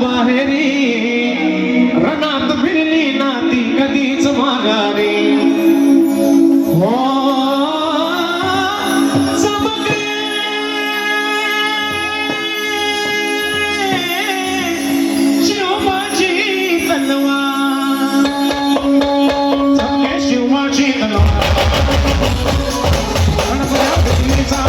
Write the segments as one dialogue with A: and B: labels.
A: बाहेरी रणात फिरली ना ती कधीच माघारी हो चमके शिवबाची तलवार चमके शिवबाची तलवार गणपतीचा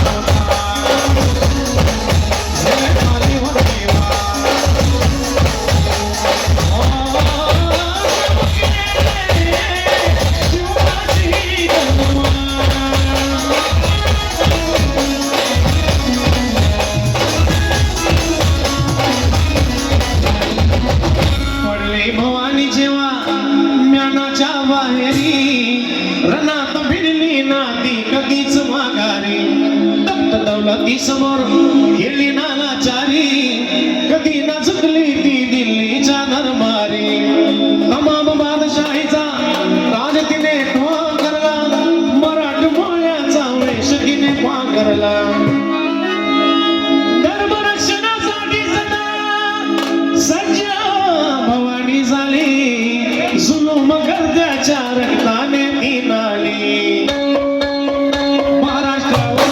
A: भवानी जेव्हा ज्ञानाच्या बाहेरी रणात भिडली ना ती कधीच माघारी तप्त दौलती समोर गेली नालाचारी कधी ना चुकली ती दिल्लीच्या दरबारी तमाम बादशाहीचा राज तिने करला मराठमोळ्याचा वेश तिने करला धर्मरक्षणासाठी सदा सज्ज भवानी झाली जुलूम गर्द्याच्या रक्ताने ती नाली महाराष्ट्रावर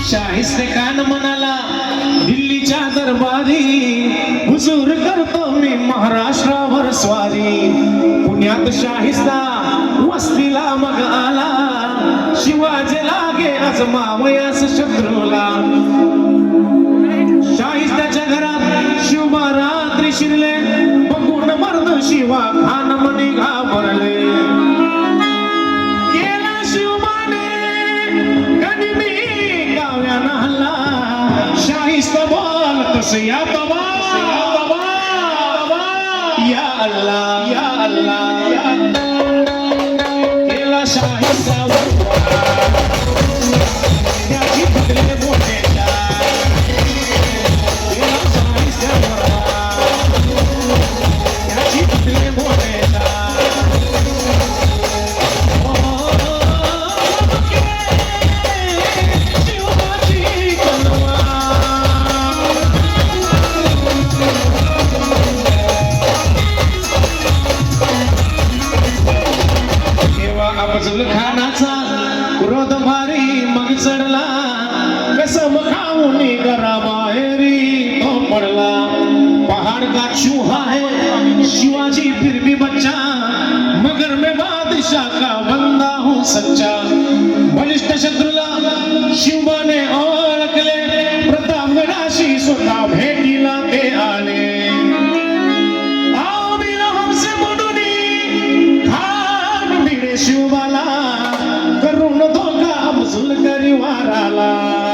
A: शाहिस्ते खान म्हणाला दिल्लीच्या दरबारी हुजूर करतो मी महाराष्ट्रावर स्वारी पुण्यात शाहिस्ता वस्तीला मग आला शिवाजी लागे आजमावयास शत्रूला शाहिस्त्याच्या घरात शिवबा रात्री शिरले बघून मर्द शिवा खान मनी घाबरले या बाबा या अल्लाह या अल्लाह या केला शाहिस्ता त्याची फुटले मोठे केला शाहिस्ता त्याची फुटले मोठे अफजल खानाचा क्रोध भारी मग चढला कसम खाऊन घराबाहेरी तो पडला पहाड़ का चूहा है शिवाजी फिर भी बच्चा मगर मैं बादशाह का बंदा हूँ सच्चा बलिष्ठ शत्रूला शिवबाने ओळखले प्रतापगडाशी स्वतः भेटीला ते आले शिवबाला करून धोका अफजल करी वाराला